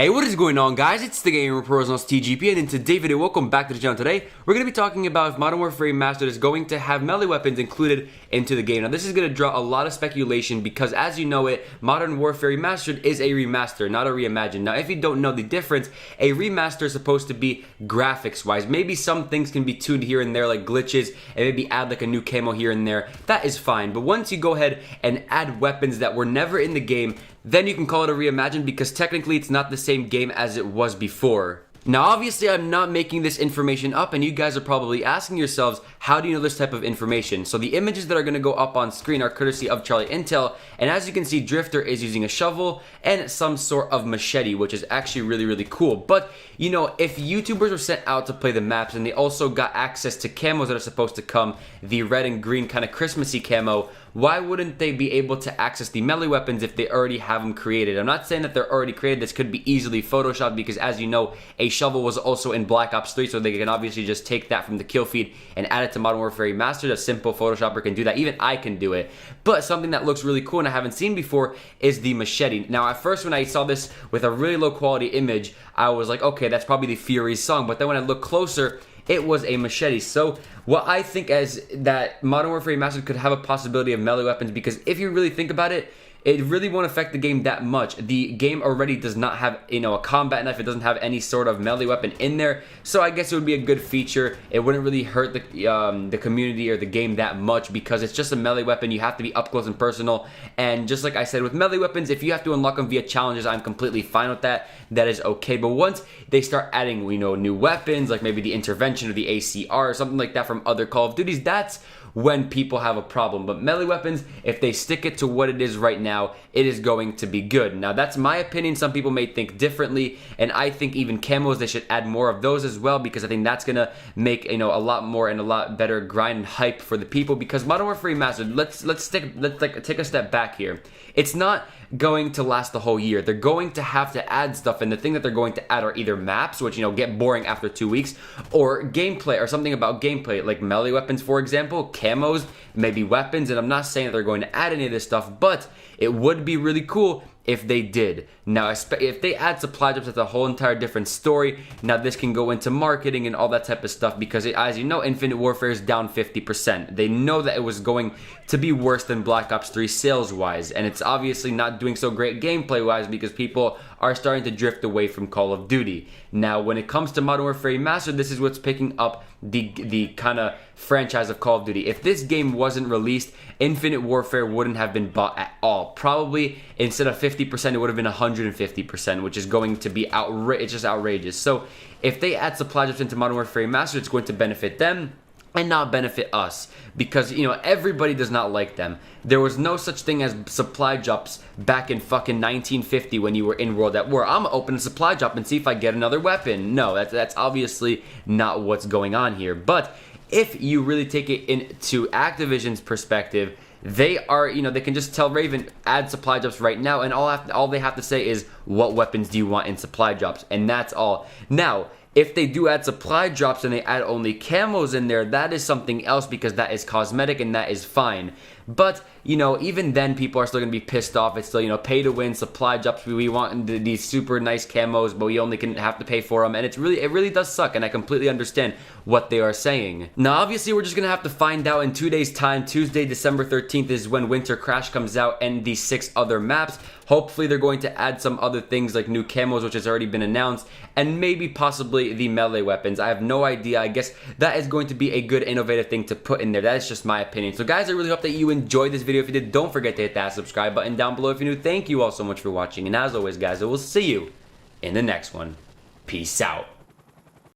Hey, what is going on, guys? It's the Gamer Pros TGP, and in today's video, welcome back to the channel. Today, we're going to be talking about if Modern Warfare Remastered is going to have melee weapons included into the game. Now, this is going to draw a lot of speculation because, as you know it, Modern Warfare Remastered is a remaster, not a reimagine. Now, if you don't know the difference, a remaster is supposed to be graphics-wise. Maybe some things can be tuned here and there, like glitches, and maybe add like a new camo here and there. That is fine, but once you go ahead and add weapons that were never in the game, then you can call it a reimagine because technically it's not the same game as it was before. Now, obviously, I'm not making this information up, and you guys are probably asking yourselves, how do you know this type of information? So the images that are going to go up on screen are courtesy of Charlie Intel, and as you can see, Drifter is using a shovel and some sort of machete, which is actually really cool. But, you know, if YouTubers were sent out to play the maps, and they also got access to camos that are supposed to come, the red and green kind of Christmassy camo, why wouldn't they be able to access the melee weapons if they already have them created? I'm not saying that they're already created. This could be easily photoshopped because, as you know, a shovel was also in Black Ops 3, so they can obviously just take that from the kill feed and add it to Modern Warfare Remastered. A simple photoshopper can do that. Even I can do it. But something that looks really cool and I haven't seen before is the machete. Now, at first when I saw this with a really low quality image, I was like, okay, that's probably the Fury's song. But then when I looked closer, it was a machete. So what I think is that Modern Warfare Remastered could have a possibility of melee weapons, because if you really think about it, it really won't affect the game that much. The game already does not have, you know, a combat knife. It doesn't have any sort of melee weapon in there. So I guess it would be a good feature. It wouldn't really hurt the community or the game that much because it's just a melee weapon. You have to be up close and personal. And just like I said, with melee weapons, if you have to unlock them via challenges, I'm completely fine with that. That is okay. But once they start adding, you know, new weapons, like maybe the Intervention or the ACR or something like that from other Call of Duties, that's when people have a problem. But melee weapons, if they stick it to what it is right now, it is going to be good. Now, that's my opinion. Some people may think differently, and I think even camos, they should add more of those as well, because I think that's gonna make, you know, a lot more and a lot better grind and hype for the people. Because Modern Warfare Remastered, let's take a step back here. It's not going to last the whole year. They're going to have to add stuff, and the thing that they're going to add are either maps, which, you know, get boring after 2 weeks, or gameplay, or something about gameplay, like melee weapons, for example, camos, maybe weapons. And I'm not saying that they're going to add any of this stuff, but it would be really cool if they did. Now, if they add supply drops, that's a whole entire different story. Now, this can go into marketing and all that type of stuff because, as you know, Infinite Warfare is down 50%. They know that it was going to be worse than Black Ops 3 sales-wise, and it's obviously not doing so great gameplay-wise because people are starting to drift away from Call of Duty. Now, when it comes to Modern Warfare Remastered, this is what's picking up the kind of franchise of Call of Duty. If this game wasn't released, Infinite Warfare wouldn't have been bought at all. Probably instead of 50%, it would have been 150%, which is going to be it's just outrageous. So if they add supply drops into Modern Warfare Remastered, it's going to benefit them and not benefit us, because, you know, everybody does not like them. There was no such thing as supply drops back in fucking 1950 when you were in World at War. I'm gonna open a supply drop and see if I get another weapon. No, that's obviously not what's going on here. But if you really take it into Activision's perspective, they are, you know, they can just tell Raven, add supply drops right now, and all they have to say is, what weapons do you want in supply drops? And that's all. Now, if they do add supply drops and they add only camos in there, that is something else, because that is cosmetic and that is fine. But, you know, even then people are still going to be pissed off. It's still, you know, pay to win, supply drops. We want these super nice camos, but we only can have to pay for them. And it really does suck, and I completely understand what they are saying. Now, obviously, we're just going to have to find out in 2 days' time. Tuesday, December 13th is when Winter Crash comes out and the 6 other maps. Hopefully, they're going to add some other things like new camos, which has already been announced, and maybe possibly the melee weapons. I have no idea. I guess that is going to be a good innovative thing to put in there. That is just my opinion. So, guys, I really hope that you enjoyed this video. If you did, don't forget to hit that subscribe button down below if you're new. Thank you all so much for watching, and as always, guys, I will see you in the next one. Peace out.